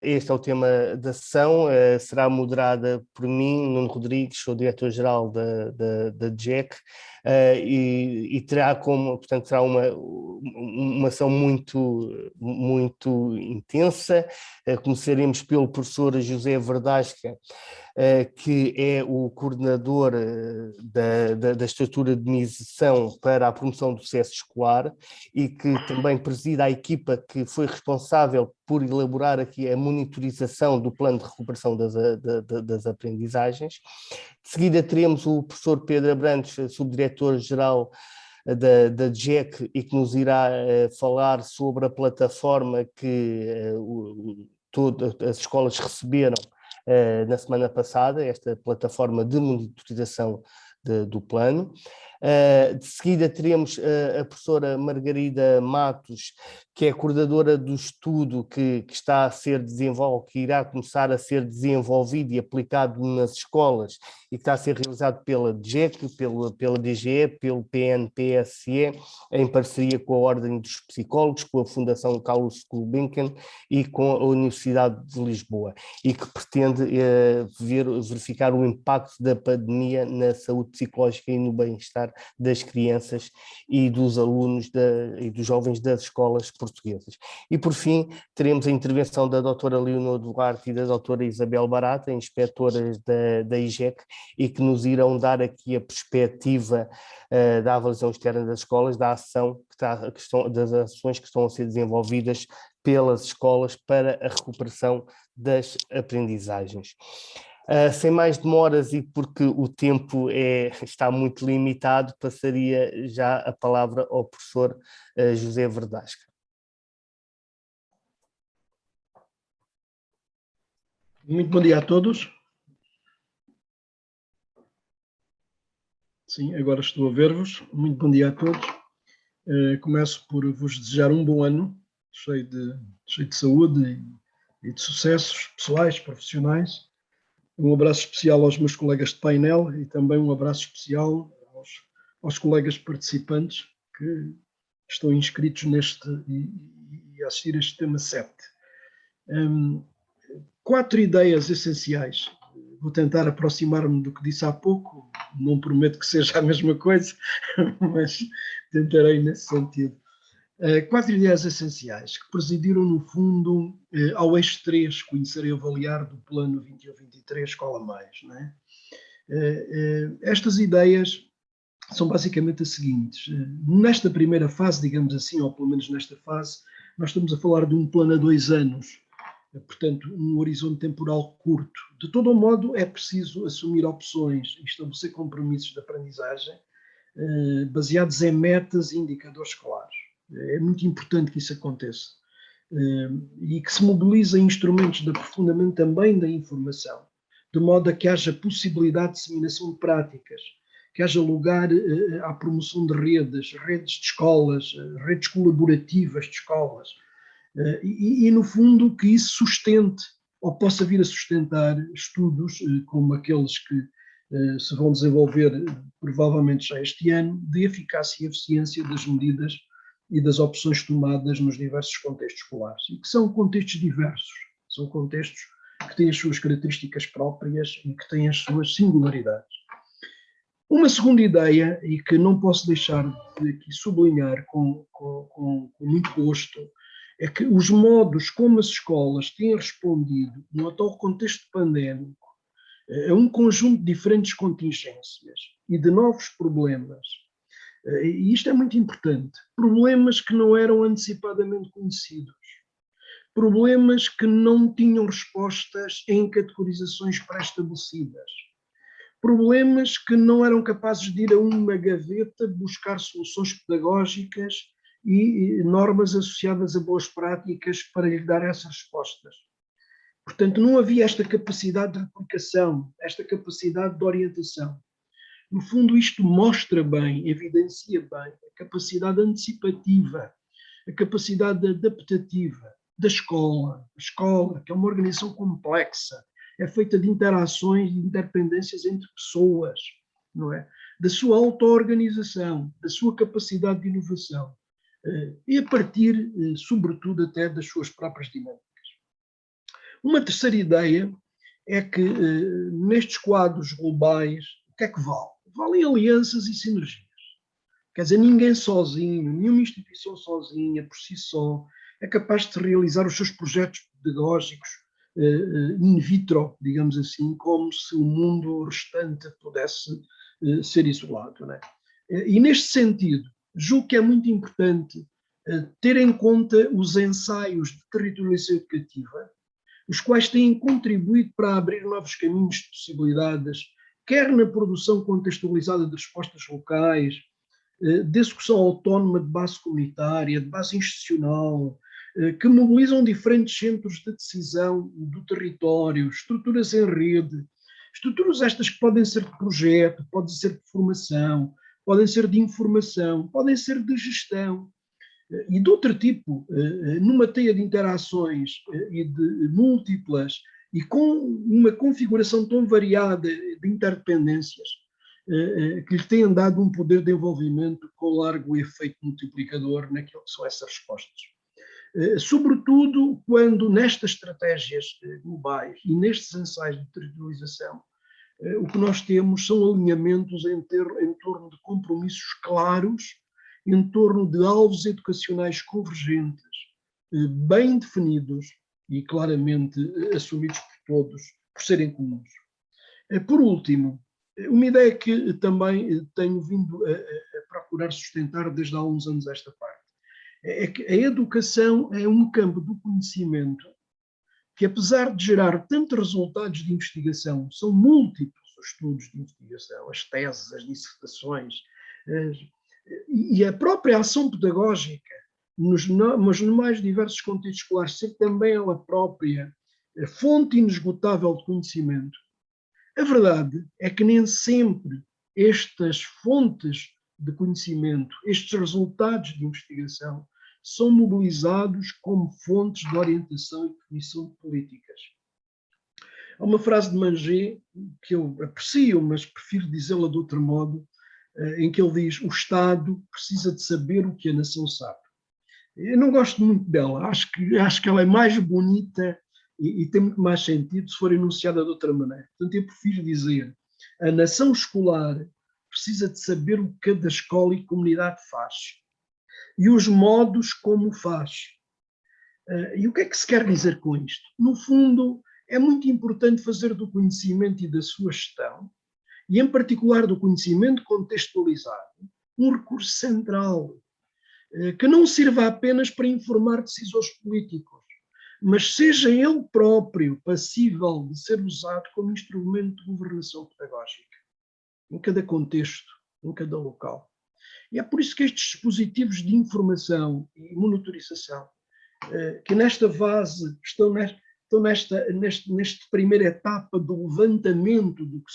este é o tema da sessão, será moderada por mim, Nuno Rodrigues, sou diretor-geral da DGEC, e terá como, portanto, será uma ação muito intensa. Começaremos pelo professor José Verdasca, que é o coordenador da estrutura de missão para a promoção do sucesso escolar e que também preside a equipa que foi responsável por elaborar aqui a monitorização do plano de recuperação das aprendizagens. De seguida teremos o professor Pedro Abrantes, subdiretor-geral da DGEC, e que nos irá falar sobre a plataforma que todas as escolas receberam na semana passada, esta plataforma de monitorização do plano. De seguida teremos a professora Margarida Matos, que é coordenadora do estudo que está a ser desenvolvido, que irá começar a ser desenvolvido e aplicado nas escolas e que está a ser realizado pela DGEC, pela DGE, pelo PNPSE, em parceria com a Ordem dos Psicólogos, com a Fundação Carlos Gulbenkian e com a Universidade de Lisboa, e que pretende verificar o impacto da pandemia na saúde psicológica e no bem-estar das crianças e dos alunos e dos jovens das escolas portuguesas. E, por fim, teremos a intervenção da doutora Leonor Duarte e da doutora Isabel Barata, inspetoras da IGEC, e que nos irão dar aqui a perspectiva da avaliação externa das escolas, das ações que estão a ser desenvolvidas pelas escolas para a recuperação das aprendizagens. Sem mais demoras e porque o tempo está muito limitado, passaria já a palavra ao professor José Verdasca. Muito bom dia a todos. Sim, agora estou a ver-vos. Muito bom dia a todos. Começo por vos desejar um bom ano, cheio de saúde e de sucessos pessoais, profissionais. Um abraço especial aos meus colegas de painel e também um abraço especial aos colegas participantes que estão inscritos e a assistir a este tema 7. 4 ideias essenciais. Vou tentar aproximar-me do que disse há pouco, não prometo que seja a mesma coisa, mas tentarei nesse sentido. 4 ideias essenciais que presidiram, no fundo, ao eixo 3, conhecer e avaliar do plano 21-23, Escola Mais. Não é? Estas ideias são basicamente as seguintes. Nesta primeira fase, digamos assim, ou pelo menos nesta fase, nós estamos a falar de um plano a 2 anos, portanto, um horizonte temporal curto. De todo modo, é preciso assumir opções e estabelecer compromissos de aprendizagem baseados em metas e indicadores claros. É muito importante que isso aconteça e que se mobilizem instrumentos de aprofundamento também da informação, de modo a que haja possibilidade de disseminação de práticas, que haja lugar à promoção de redes de escolas, redes colaborativas de escolas, e no fundo que isso sustente ou possa vir a sustentar estudos como aqueles que se vão desenvolver provavelmente já este ano, de eficácia e eficiência das medidas e das opções tomadas nos diversos contextos escolares, e que são contextos diversos, são contextos que têm as suas características próprias e que têm as suas singularidades. Uma segunda ideia, e que não posso deixar de aqui sublinhar com muito gosto, é que os modos como as escolas têm respondido no atual contexto pandémico a um conjunto de diferentes contingências e de novos problemas, e isto é muito importante, problemas que não eram antecipadamente conhecidos, problemas que não tinham respostas em categorizações pré-estabelecidas, problemas que não eram capazes de ir a uma gaveta buscar soluções pedagógicas e normas associadas a boas práticas para lhe dar essas respostas. Portanto, não havia esta capacidade de replicação, esta capacidade de orientação. No fundo, isto mostra bem, evidencia bem a capacidade antecipativa, a capacidade adaptativa da escola. A escola, que é uma organização complexa, é feita de interações e interdependências entre pessoas, não é? Da sua auto-organização, da sua capacidade de inovação, e a partir, sobretudo, até das suas próprias dinâmicas. Uma terceira ideia é que, nestes quadros globais, o que é que vale? Valem alianças e sinergias. Quer dizer, ninguém sozinho, nenhuma instituição sozinha, por si só, é capaz de realizar os seus projetos pedagógicos in vitro, digamos assim, como se o mundo restante pudesse ser isolado. Não é? E neste sentido, julgo que é muito importante ter em conta os ensaios de territorialização educativa, os quais têm contribuído para abrir novos caminhos de possibilidades, quer na produção contextualizada de respostas locais, de execução autónoma de base comunitária, de base institucional, que mobilizam diferentes centros de decisão do território, estruturas em rede, estruturas estas que podem ser de projeto, podem ser de formação, podem ser de informação, podem ser de gestão, e de outro tipo, numa teia de interações e de múltiplas, e com uma configuração tão variada de interdependências, que lhe têm dado um poder de envolvimento com largo efeito multiplicador naquilo que são essas respostas. Sobretudo quando nestas estratégias globais e nestes ensaios de territorialização, o que nós temos são alinhamentos em torno de compromissos claros, em torno de alvos educacionais convergentes, bem definidos e claramente assumidos por todos, por serem comuns. Por último, uma ideia que também tenho vindo a procurar sustentar desde há uns anos esta parte, é que a educação é um campo do conhecimento que, apesar de gerar tantos resultados de investigação, são múltiplos os estudos de investigação, as teses, as dissertações, e a própria ação pedagógica, nos mais diversos contextos escolares, ser também ela própria fonte inesgotável de conhecimento. A verdade é que nem sempre estas fontes de conhecimento, estes resultados de investigação, são mobilizados como fontes de orientação e definição de políticas. Há uma frase de Mangé que eu aprecio, mas prefiro dizê-la de outro modo, em que ele diz: o Estado precisa de saber o que a nação sabe. Eu não gosto muito dela, acho que ela é mais bonita e tem muito mais sentido se for enunciada de outra maneira. Portanto, eu prefiro dizer: a nação escolar precisa de saber o que cada escola e comunidade faz e os modos como faz. E o que é que se quer dizer com isto? No fundo, é muito importante fazer do conhecimento e da sua gestão, e em particular do conhecimento contextualizado, um recurso central, que não sirva apenas para informar decisores políticos, mas seja ele próprio passível de ser usado como instrumento de governação pedagógica, em cada contexto, em cada local. E é por isso que estes dispositivos de informação e monitorização, que nesta fase estão nesta primeira etapa do levantamento do que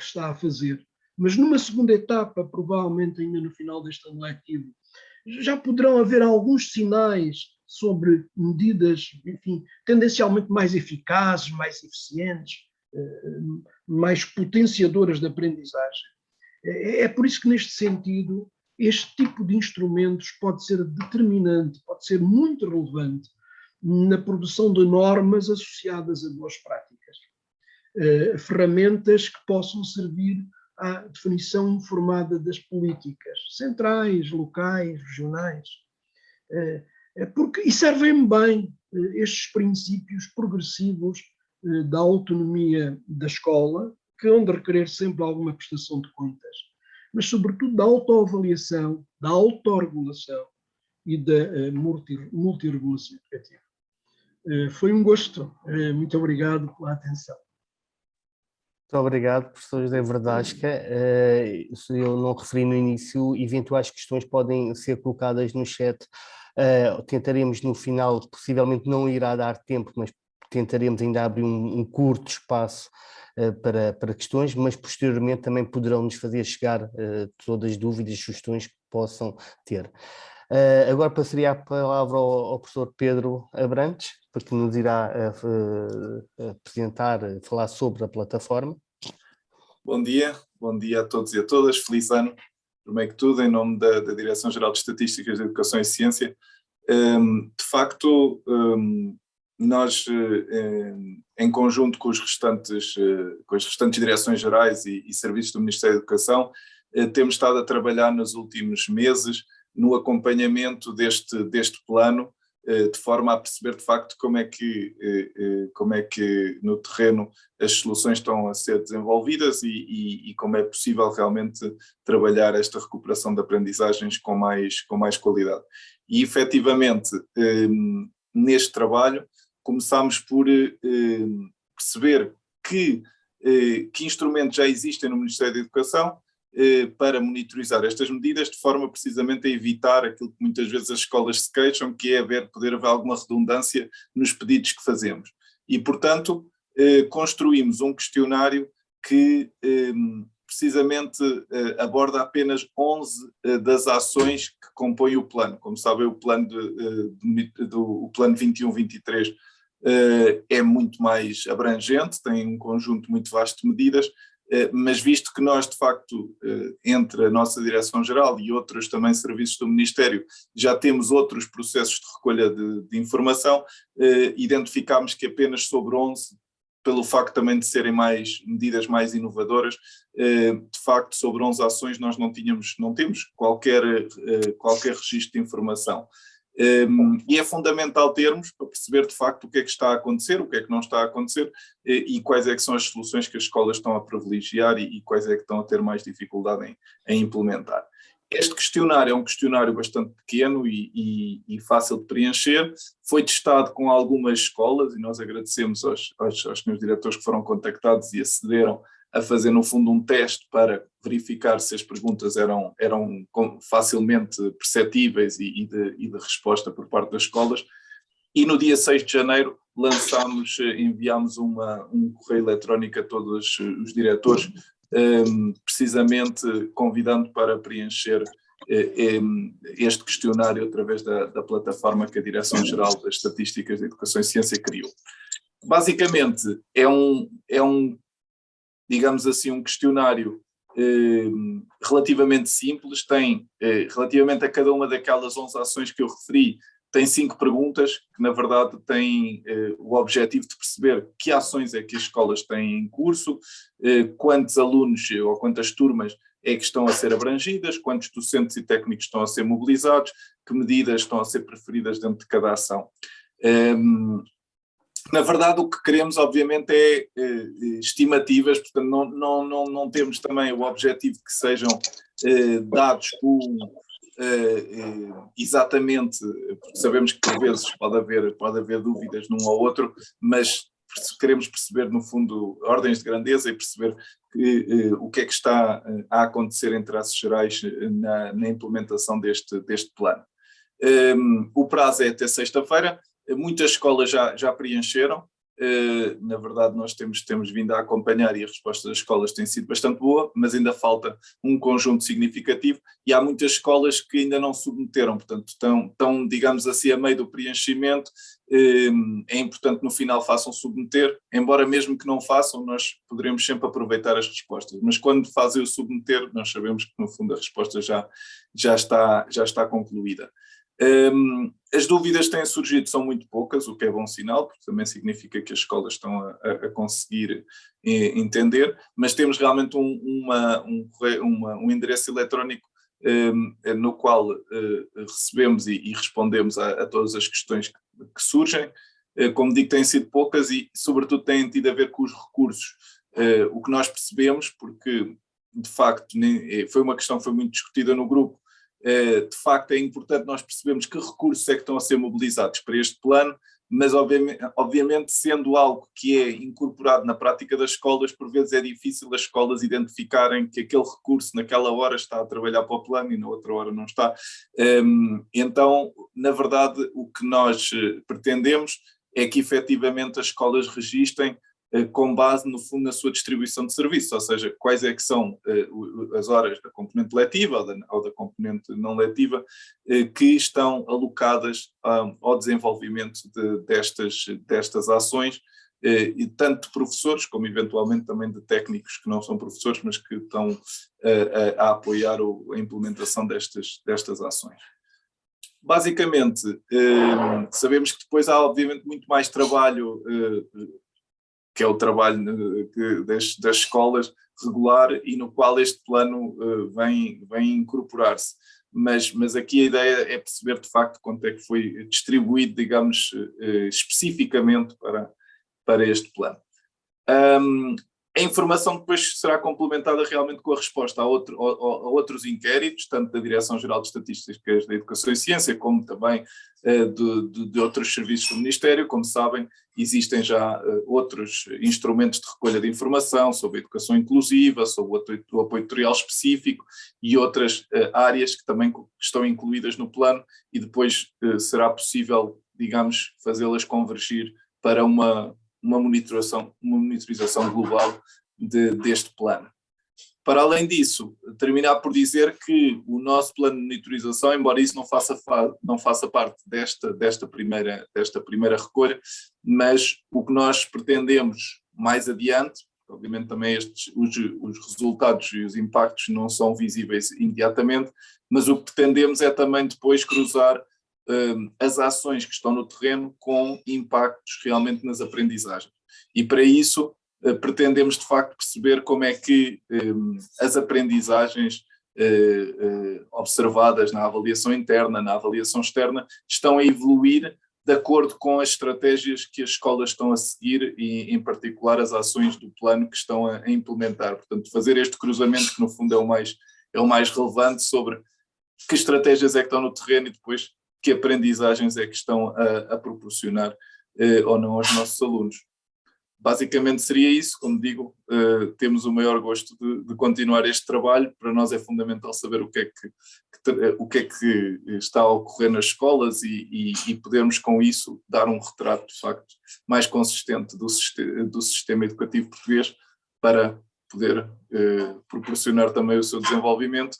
se está a fazer, mas numa segunda etapa, provavelmente ainda no final deste ano letivo, já poderão haver alguns sinais sobre medidas, enfim, tendencialmente mais eficazes, mais eficientes, mais potenciadoras da aprendizagem. É por isso que, neste sentido, este tipo de instrumentos pode ser determinante, pode ser muito relevante na produção de normas associadas a boas práticas. Ferramentas que possam servir à definição informada das políticas centrais, locais, regionais. E servem bem estes princípios progressivos da autonomia da escola, que hão de requerer sempre alguma prestação de contas, mas sobretudo da autoavaliação, da autorregulação e da multirregulação educativa. Foi um gosto. Muito obrigado pela atenção. Muito obrigado, professor José Verdasca. Eu não referi no início, eventuais questões podem ser colocadas no chat. Tentaremos no final, possivelmente não irá dar tempo, mas tentaremos ainda abrir um curto espaço para questões, mas posteriormente também poderão nos fazer chegar todas as dúvidas e sugestões que possam ter. Agora passaria a palavra ao professor Pedro Abrantes, porque nos irá apresentar, falar sobre a plataforma. Bom dia a todos e a todas, feliz ano, primeiro que tudo, em nome da Direção-Geral de Estatísticas de Educação e Ciência. De facto, nós, em conjunto com as restantes direções gerais e serviços do Ministério da Educação, temos estado a trabalhar nos últimos meses no acompanhamento deste plano, de forma a perceber de facto como é que no terreno as soluções estão a ser desenvolvidas e como é possível realmente trabalhar esta recuperação de aprendizagens com mais qualidade. E efetivamente, neste trabalho, começámos por perceber que instrumentos já existem no Ministério da Educação para monitorizar estas medidas, de forma precisamente a evitar aquilo que muitas vezes as escolas se queixam, que é poder haver alguma redundância nos pedidos que fazemos. E, portanto, construímos um questionário que precisamente aborda apenas 11 das ações que compõem o plano. Como sabem, o plano o plano 21-23 é muito mais abrangente, tem um conjunto muito vasto de medidas, mas visto que nós, de facto, entre a nossa Direção-Geral e outros também serviços do Ministério, já temos outros processos de recolha de informação, identificámos que apenas sobre 11, pelo facto também de serem medidas mais inovadoras, de facto sobre 11 ações nós não temos qualquer registro de informação. E é fundamental termos para perceber de facto o que é que está a acontecer, o que é que não está a acontecer e quais é que são as soluções que as escolas estão a privilegiar e quais é que estão a ter mais dificuldade em implementar. Este questionário é um questionário bastante pequeno e fácil de preencher, foi testado com algumas escolas e nós agradecemos aos senhores diretores que foram contactados e acederam a fazer no fundo um teste para verificar se as perguntas eram facilmente perceptíveis e de resposta por parte das escolas. E no dia 6 de janeiro enviámos um correio eletrónico a todos os diretores, precisamente convidando para preencher este questionário através da plataforma que a Direção-Geral das Estatísticas de Educação e Ciência criou. Basicamente digamos assim, um questionário relativamente simples, tem, relativamente a cada uma daquelas 11 ações que eu referi, tem 5 perguntas, que na verdade têm o objetivo de perceber que ações é que as escolas têm em curso, quantos alunos ou quantas turmas é que estão a ser abrangidas, quantos docentes e técnicos estão a ser mobilizados, que medidas estão a ser preferidas dentro de cada ação. Na verdade, o que queremos, obviamente, é estimativas, portanto, não temos também o objetivo que sejam dados exatamente, porque sabemos que por vezes pode haver dúvidas num ou outro, mas queremos perceber, no fundo, ordens de grandeza e perceber o que é que está a acontecer em traços gerais na implementação deste plano. O prazo é até sexta-feira. Muitas escolas já preencheram, na verdade nós temos vindo a acompanhar e a resposta das escolas tem sido bastante boa, mas ainda falta um conjunto significativo e há muitas escolas que ainda não submeteram, portanto estão digamos assim a meio do preenchimento. É importante no final façam submeter, embora mesmo que não façam nós poderemos sempre aproveitar as respostas, mas quando fazem o submeter nós sabemos que no fundo a resposta já está concluída. As dúvidas que têm surgido são muito poucas, o que é bom sinal, porque também significa que as escolas estão a conseguir entender, mas temos realmente um endereço eletrónico no qual recebemos e respondemos a todas as questões que surgem. Como digo, têm sido poucas e sobretudo têm tido a ver com os recursos. O que nós percebemos, porque de facto foi uma questão que foi muito discutida no grupo, de facto é importante nós percebermos que recursos é que estão a ser mobilizados para este plano, mas obviamente sendo algo que é incorporado na prática das escolas, por vezes é difícil as escolas identificarem que aquele recurso naquela hora está a trabalhar para o plano e na outra hora não está. Então, na verdade, o que nós pretendemos é que efetivamente as escolas registrem com base, no fundo, na sua distribuição de serviços, ou seja, quais é que são as horas da componente letiva ou da componente não letiva que estão alocadas ao desenvolvimento destas ações, e tanto de professores como eventualmente também de técnicos que não são professores, mas que estão a apoiar a implementação destas ações. Basicamente, sabemos que depois há obviamente muito mais trabalho, que é o trabalho das escolas regular e no qual este plano vem incorporar-se. Mas aqui a ideia é perceber de facto quanto é que foi distribuído, digamos, especificamente para este plano. A informação depois será complementada realmente com a resposta a outros inquéritos, tanto da Direção-Geral de Estatísticas da Educação e Ciência, como também de outros serviços do Ministério. Como sabem, existem já outros instrumentos de recolha de informação sobre a educação inclusiva, sobre o apoio tutorial específico e outras áreas que também estão incluídas no plano, e depois será possível, digamos, fazê-las convergir para uma monitorização global deste plano. Para além disso, terminar por dizer que o nosso plano de monitorização, embora isso não faça parte desta primeira recolha, mas o que nós pretendemos mais adiante, obviamente também os resultados e os impactos não são visíveis imediatamente, mas o que pretendemos é também depois cruzar as ações que estão no terreno com impactos realmente nas aprendizagens. E para isso pretendemos de facto perceber como é que as aprendizagens observadas na avaliação interna, na avaliação externa, estão a evoluir de acordo com as estratégias que as escolas estão a seguir e, em particular, as ações do plano que estão a implementar. Portanto, fazer este cruzamento, que no fundo é o mais relevante, sobre que estratégias é que estão no terreno e depois que aprendizagens é que estão a proporcionar ou não aos nossos alunos. Basicamente seria isso. Como digo, temos o maior gosto de continuar este trabalho. Para nós é fundamental saber o que é que está a ocorrer nas escolas e podermos com isso dar um retrato de facto mais consistente do sistema educativo português, para poder proporcionar também o seu desenvolvimento.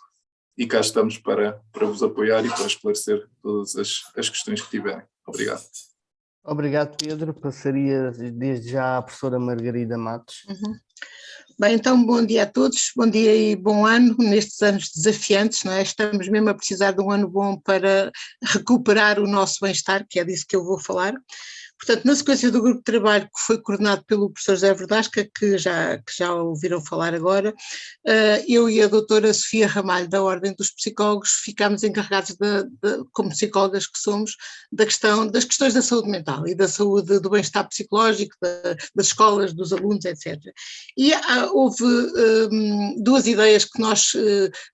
E cá estamos para vos apoiar e para esclarecer todas as questões que tiverem. Obrigado. Obrigado, Pedro. Passaria desde já à professora Margarida Matos. Bem, então bom dia a todos, bom dia e bom ano nestes anos desafiantes, não é? Estamos mesmo a precisar de um ano bom para recuperar o nosso bem-estar, que é disso que eu vou falar. Portanto, na sequência do grupo de trabalho que foi coordenado pelo professor José Verdasca, que já ouviram falar agora, eu e a doutora Sofia Ramalho, da Ordem dos Psicólogos, ficámos encarregados, como psicólogas que somos, das questões da saúde mental e da saúde, do bem-estar psicológico, das escolas, dos alunos, etc. E houve duas ideias que nós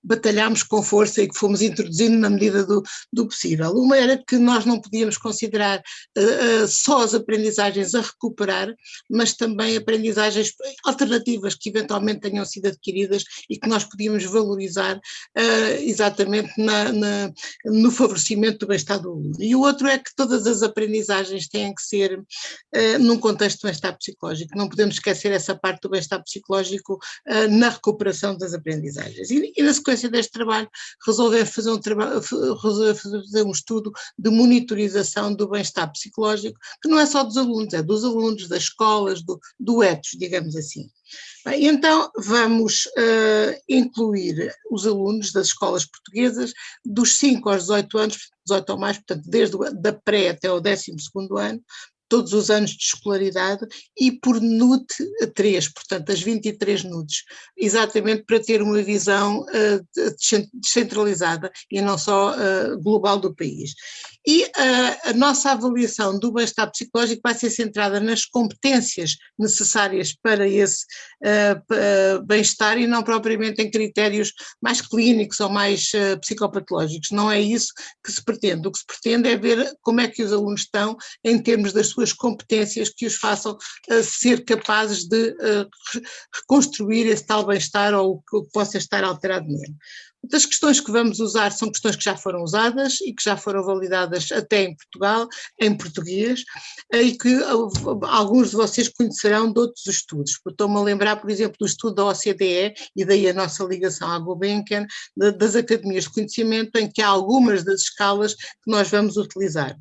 batalhámos com força e que fomos introduzindo na medida do possível. Uma era que nós não podíamos considerar só as aprendizagens a recuperar, mas também aprendizagens alternativas que eventualmente tenham sido adquiridas e que nós podíamos valorizar exatamente no favorecimento do bem-estar do aluno. E o outro é que todas as aprendizagens têm que ser num contexto de bem-estar psicológico. Não podemos esquecer essa parte do bem-estar psicológico na recuperação das aprendizagens. E na sequência deste trabalho resolvemos fazer um estudo de monitorização do bem-estar psicológico, que não é só dos alunos, é dos alunos, das escolas, do ethos, digamos assim. Bem, então vamos incluir os alunos das escolas portuguesas dos 5 aos 18 anos, 18 ou mais, portanto desde da pré até o 12º ano, todos os anos de escolaridade, e por NUT 3, portanto as 23 NUTs, exatamente para ter uma visão descentralizada e não só global do país. E a nossa avaliação do bem-estar psicológico vai ser centrada nas competências necessárias para esse bem-estar e não propriamente em critérios mais clínicos ou mais psicopatológicos. Não é isso que se pretende. O que se pretende é ver como é que os alunos estão em termos das suas competências que os façam ser capazes de reconstruir esse tal bem-estar ou o que possa estar alterado nele. As questões que vamos usar são questões que já foram usadas e que já foram validadas até em Portugal, em português, e que alguns de vocês conhecerão de outros estudos. Estou-me a lembrar, por exemplo, do estudo da OCDE, e daí a nossa ligação à Gulbenkian, das academias de conhecimento, em que há algumas das escalas que nós vamos utilizar.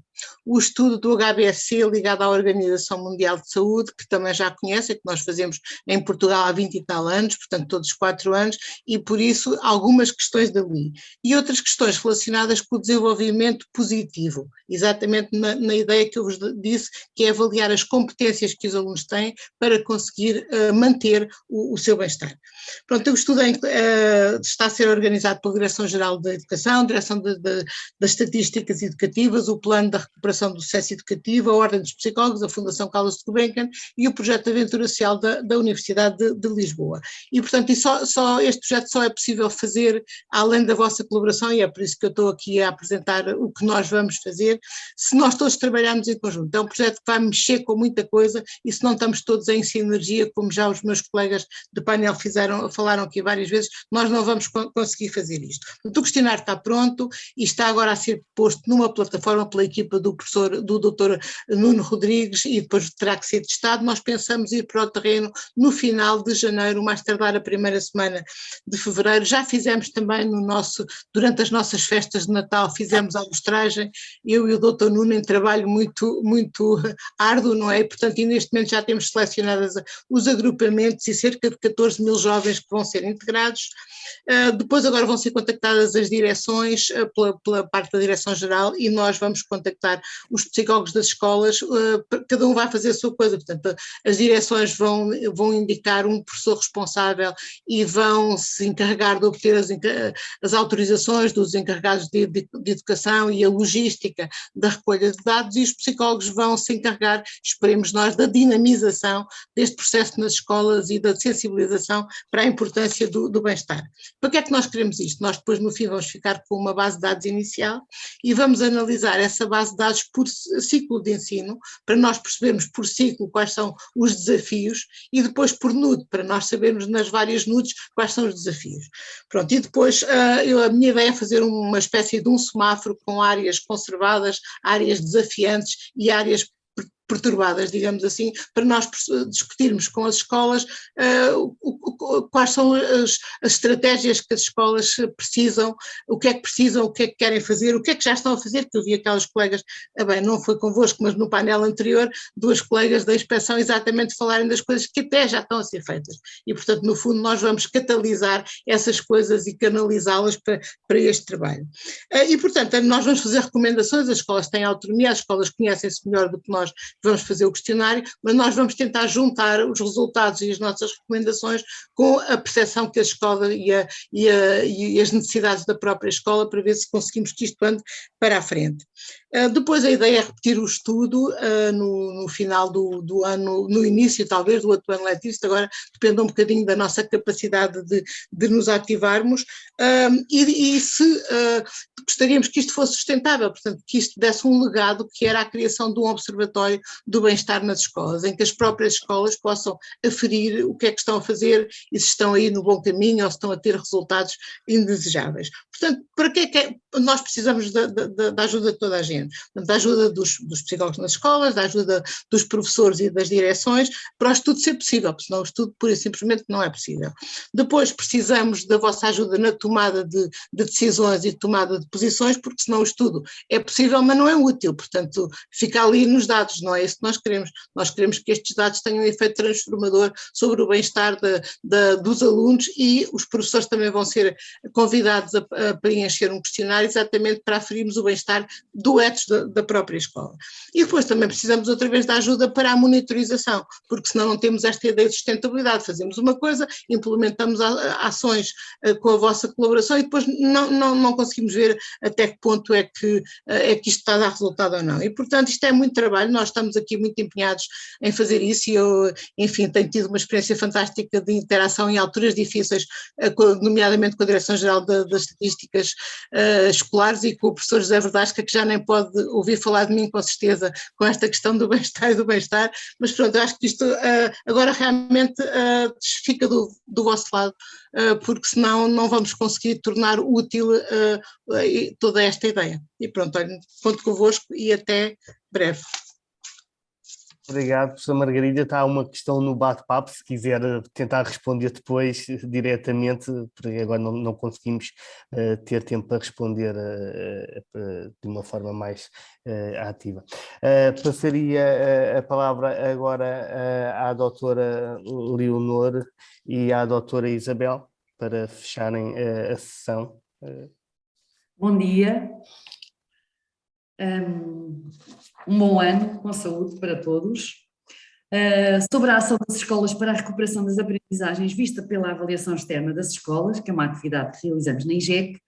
o estudo do HBSC ligado à Organização Mundial de Saúde, que também já conhecem, que nós fazemos em Portugal há 20 e tal anos, portanto todos os 4 anos, e por isso algumas questões dali. E outras questões relacionadas com o desenvolvimento positivo, exatamente na ideia que eu vos disse, que é avaliar as competências que os alunos têm para conseguir manter o seu bem-estar. Pronto, o estudo está a ser organizado pela Direção-Geral da Educação, Direção das Estatísticas Educativas, o Plano da Recuperação do Sucesso Educativo, a Ordem dos Psicólogos, a Fundação Carlos Gulbenkian e o Projeto de Aventura Social da Universidade de Lisboa. E, portanto, este projeto só é possível fazer além da vossa colaboração, e é por isso que eu estou aqui a apresentar o que nós vamos fazer, se nós todos trabalharmos em conjunto. É um projeto que vai mexer com muita coisa, e se não estamos todos em sinergia, como já os meus colegas de painel falaram aqui várias vezes, nós não vamos conseguir fazer isto. O questionário está pronto e está agora a ser posto numa plataforma pela equipa do Dr. Nuno Rodrigues, e depois terá que ser testado. Nós pensamos ir para o terreno no final de janeiro, mais tardar a primeira semana de fevereiro. Já fizemos também durante as nossas festas de Natal, fizemos a amostragem, eu e o Dr. Nuno, em trabalho muito, muito árduo, não é? E, portanto, neste momento já temos selecionados os agrupamentos e cerca de 14 mil jovens que vão ser integrados. Depois agora vão ser contactadas as direções pela parte da Direção-Geral, e nós vamos contactar os psicólogos das escolas, cada um vai fazer a sua coisa, portanto as direções vão indicar um professor responsável e vão se encarregar de obter as autorizações dos encarregados de educação e a logística da recolha de dados, e os psicólogos vão se encarregar, esperemos nós, da dinamização deste processo nas escolas e da sensibilização para a importância do bem-estar. Para que é que nós queremos isto? Nós depois no fim vamos ficar com uma base de dados inicial e vamos analisar essa base de dados por ciclo de ensino, para nós percebermos por ciclo quais são os desafios, e depois por NUD, para nós sabermos nas várias NUDs quais são os desafios. Pronto, e depois a minha ideia é fazer uma espécie de um semáforo com áreas conservadas, áreas desafiantes e áreas perturbadas, digamos assim, para nós discutirmos com as escolas quais são as estratégias que as escolas precisam, o que é que precisam, o que é que querem fazer, o que é que já estão a fazer, porque eu vi aquelas colegas, não foi convosco, mas no painel anterior, 2 colegas da inspeção exatamente falarem das coisas que até já estão a ser feitas, e portanto no fundo nós vamos catalisar essas coisas e canalizá-las para este trabalho. E portanto nós vamos fazer recomendações, as escolas têm autonomia, as escolas conhecem-se melhor do que nós, vamos fazer o questionário, mas nós vamos tentar juntar os resultados e as nossas recomendações com a percepção que a escola e as necessidades da própria escola, para ver se conseguimos que isto ande para a frente. Depois a ideia é repetir o estudo no final do ano, no início talvez do outro ano letivo, agora depende um bocadinho da nossa capacidade de nos ativarmos, e se gostaríamos que isto fosse sustentável, portanto que isto desse um legado, que era a criação de um observatório do bem-estar nas escolas, em que as próprias escolas possam aferir o que é que estão a fazer e se estão aí no bom caminho ou se estão a ter resultados indesejáveis. Portanto, para que é que nós precisamos da ajuda de toda a gente? Da ajuda dos psicólogos nas escolas, da ajuda dos professores e das direções, para o estudo ser possível, porque senão o estudo pura e simplesmente não é possível. Depois precisamos da vossa ajuda na tomada de decisões e tomada de posições, porque senão o estudo é possível, mas não é útil, portanto fica ali nos dados, não é isso que nós queremos. Nós queremos que estes dados tenham um efeito transformador sobre o bem-estar dos alunos, e os professores também vão ser convidados a preencher um questionário exatamente para aferirmos o bem-estar do ethos da própria escola. E depois também precisamos outra vez da ajuda para a monitorização, porque senão não temos esta ideia de sustentabilidade, fazemos uma coisa, implementamos ações com a vossa colaboração e depois não conseguimos ver até que ponto é que isto está a dar resultado ou não. E portanto isto é muito trabalho, nós estamos aqui muito empenhados em fazer isso, e eu, enfim, tenho tido uma experiência fantástica de interação em alturas difíceis, nomeadamente com a Direção-Geral das Estatísticas Escolares e com o professor José Verdasca, que já nem pode ouvir falar de mim com certeza com esta questão do bem-estar e do bem-estar, mas pronto, eu acho que isto agora realmente fica do vosso lado, porque senão não vamos conseguir tornar útil toda esta ideia. E pronto, olha, conto convosco e até breve. Obrigado, professora Margarida. Está uma questão no bate-papo, se quiser tentar responder depois diretamente, porque agora não conseguimos ter tempo para responder de uma forma mais ativa. Passaria a palavra agora à doutora Leonor e à doutora Isabel para fecharem a sessão. Bom dia. Um bom ano com saúde para todos. Sobre a ação das escolas para a recuperação das aprendizagens vista pela avaliação externa das escolas, que é uma atividade que realizamos na IGEC,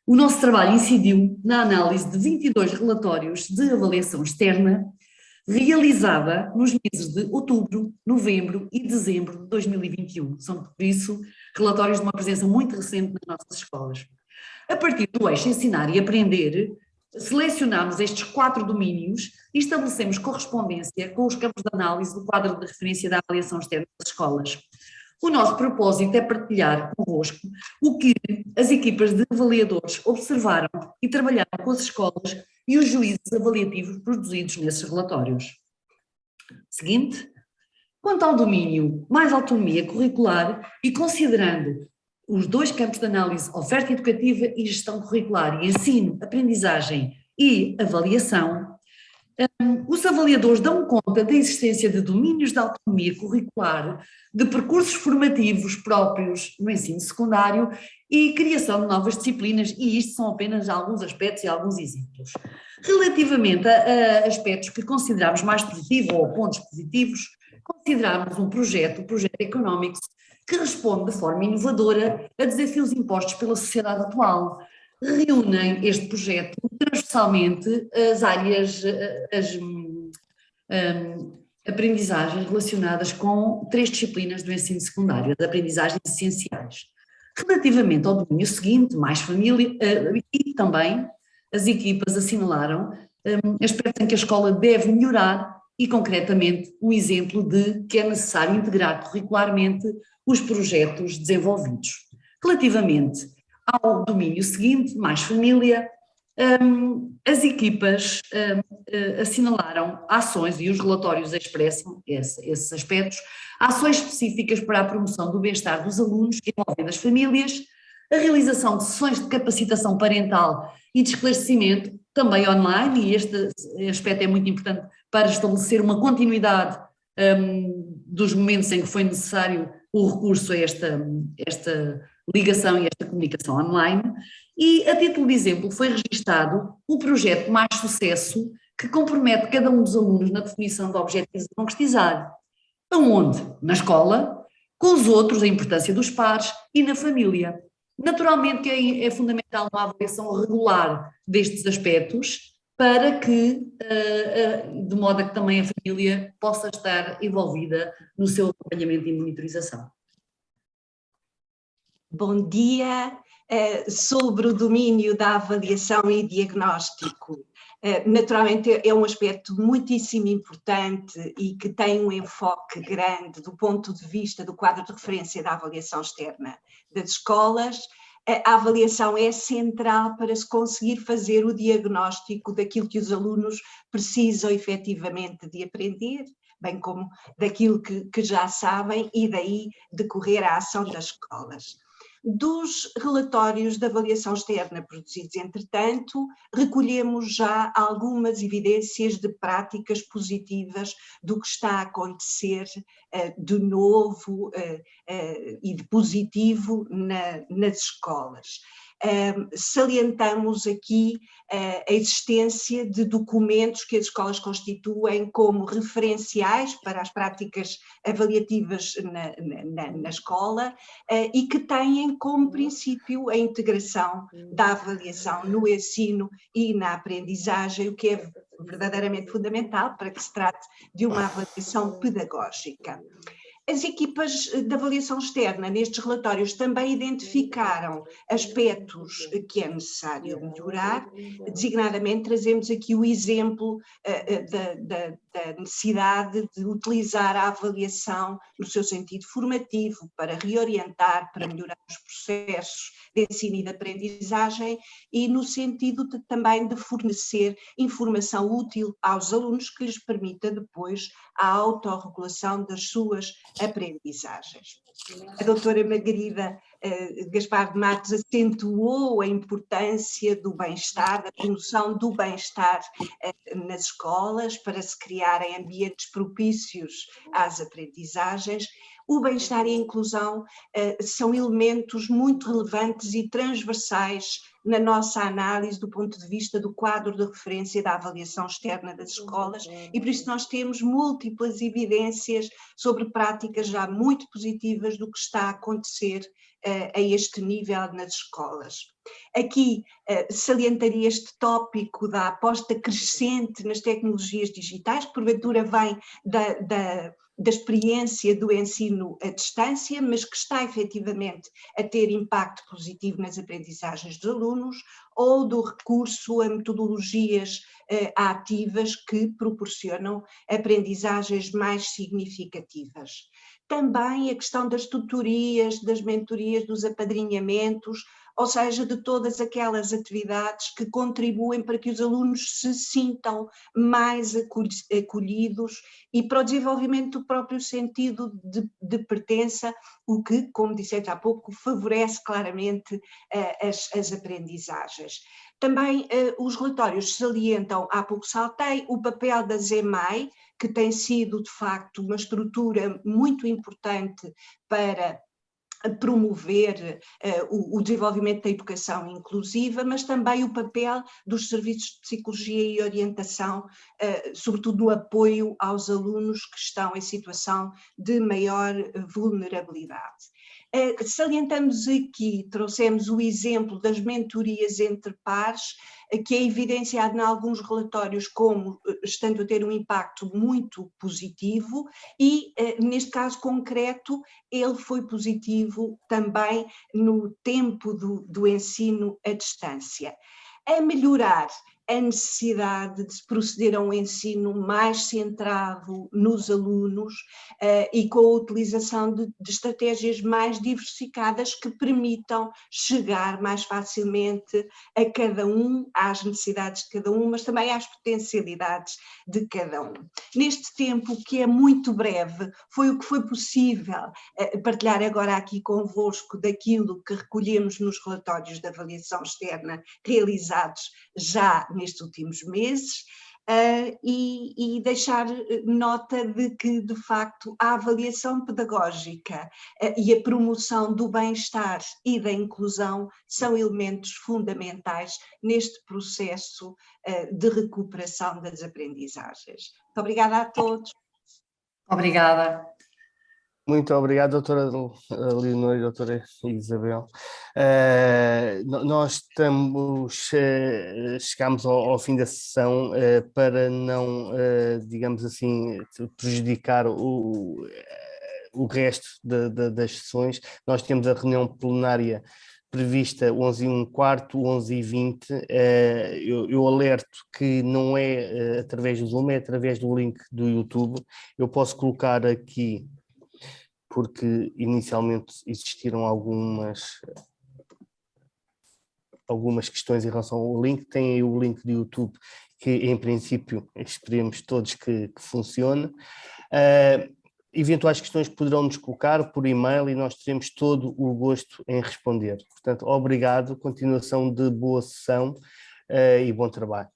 o nosso trabalho incidiu na análise de 22 relatórios de avaliação externa realizada nos meses de outubro, novembro e dezembro de 2021. São, por isso, relatórios de uma presença muito recente nas nossas escolas. A partir do eixo ensinar e aprender, selecionámos estes 4 domínios e estabelecemos correspondência com os campos de análise do quadro de referência da avaliação externa das escolas. O nosso propósito é partilhar convosco o que as equipas de avaliadores observaram e trabalharam com as escolas e os juízos avaliativos produzidos nesses relatórios. Seguinte, quanto ao domínio mais autonomia curricular e considerando os 2 campos de análise, oferta educativa e gestão curricular, e ensino, aprendizagem e avaliação, os avaliadores dão conta da existência de domínios de autonomia curricular, de percursos formativos próprios no ensino secundário e criação de novas disciplinas, e isto são apenas alguns aspectos e alguns exemplos. Relativamente a aspectos que consideramos mais positivos ou pontos positivos, consideramos o projeto Economics, que responde de forma inovadora a desafios impostos pela sociedade atual. Reúnem este projeto transversalmente as áreas, as aprendizagens relacionadas com 3 disciplinas do ensino secundário, as aprendizagens essenciais. Relativamente ao domínio seguinte, mais família, e também as equipas assinalaram aspectos em que a escola deve melhorar e, concretamente, um exemplo de que é necessário integrar curricularmente os projetos desenvolvidos. Relativamente ao domínio seguinte, mais família, as equipas assinalaram ações, e os relatórios expressam esses aspectos, ações específicas para a promoção do bem-estar dos alunos envolvendo as famílias, a realização de sessões de capacitação parental e de esclarecimento, também online, e este aspecto é muito importante para estabelecer uma continuidade dos momentos em que foi necessário o recurso a esta ligação e esta comunicação online. E, a título de exemplo, foi registado o projeto Mais Sucesso, que compromete cada um dos alunos na definição de objetivos a concretizar. Aonde? Na escola, com os outros, a importância dos pares e na família. Naturalmente que é fundamental uma avaliação regular destes aspectos para que, de modo a que também a família possa estar envolvida no seu acompanhamento e monitorização. Bom dia. Sobre o domínio da avaliação e diagnóstico. Naturalmente é um aspecto muitíssimo importante e que tem um enfoque grande do ponto de vista do quadro de referência da avaliação externa das escolas. A avaliação é central para se conseguir fazer o diagnóstico daquilo que os alunos precisam efetivamente de aprender, bem como daquilo que já sabem, e daí decorrer a ação das escolas. Dos relatórios de avaliação externa produzidos, entretanto, recolhemos já algumas evidências de práticas positivas do que está a acontecer de novo e de positivo nas escolas. Salientamos aqui a existência de documentos que as escolas constituem como referenciais para as práticas avaliativas na escola e que têm como princípio a integração da avaliação no ensino e na aprendizagem, o que é verdadeiramente fundamental para que se trate de uma avaliação pedagógica. As equipas de avaliação externa nestes relatórios também identificaram aspectos que é necessário melhorar, designadamente trazemos aqui o exemplo esta necessidade de utilizar a avaliação no seu sentido formativo para reorientar, para melhorar os processos de ensino e de aprendizagem e no sentido também de fornecer informação útil aos alunos que lhes permita depois a autorregulação das suas aprendizagens. A doutora Margarida Gaspar de Matos acentuou a importância do bem-estar, da promoção do bem-estar nas escolas para se criarem ambientes propícios às aprendizagens. O bem-estar e a inclusão são elementos muito relevantes e transversais na nossa análise do ponto de vista do quadro de referência da avaliação externa das escolas e por isso nós temos múltiplas evidências sobre práticas já muito positivas do que está a acontecer a este nível nas escolas. Aqui salientaria este tópico da aposta crescente nas tecnologias digitais, que porventura vem da experiência do ensino à distância, mas que está efetivamente a ter impacto positivo nas aprendizagens dos alunos, ou do recurso a metodologias ativas que proporcionam aprendizagens mais significativas. Também a questão das tutorias, das mentorias, dos apadrinhamentos, ou seja, de todas aquelas atividades que contribuem para que os alunos se sintam mais acolhidos e para o desenvolvimento do próprio sentido de pertença, o que, como disseste há pouco, favorece claramente as aprendizagens. Também os relatórios salientam, há pouco saltei, o papel da ZEMAI, que tem sido de facto uma estrutura muito importante para promover o desenvolvimento da educação inclusiva, mas também o papel dos serviços de psicologia e orientação, sobretudo no apoio aos alunos que estão em situação de maior vulnerabilidade. Salientamos aqui, trouxemos o exemplo das mentorias entre pares, que é evidenciado em alguns relatórios como estando a ter um impacto muito positivo e, neste caso concreto, ele foi positivo também no tempo do ensino à distância. A melhorar a necessidade de se proceder a um ensino mais centrado nos alunos e com a utilização de estratégias mais diversificadas que permitam chegar mais facilmente a cada um, às necessidades de cada um, mas também às potencialidades de cada um. Neste tempo, que é muito breve, foi o que foi possível partilhar agora aqui convosco daquilo que recolhemos nos relatórios de avaliação externa realizados já nestes últimos meses e deixar nota de que, de facto, a avaliação pedagógica e a promoção do bem-estar e da inclusão são elementos fundamentais neste processo de recuperação das aprendizagens. Muito obrigada a todos. Obrigada. Muito obrigado, doutora Leonor e doutora Isabel. Nós chegamos ao fim da sessão para não, digamos assim, prejudicar o resto das sessões. Nós temos a reunião plenária prevista 11h15, 11h20. Eu alerto que não é através do Zoom, é através do link do YouTube. Eu posso colocar aqui, porque inicialmente existiram algumas questões em relação ao link. Tem aí o link do YouTube, que em princípio esperemos todos que funcione. Eventuais questões poderão nos colocar por e-mail e nós teremos todo o gosto em responder. Portanto, obrigado, continuação de boa sessão e bom trabalho.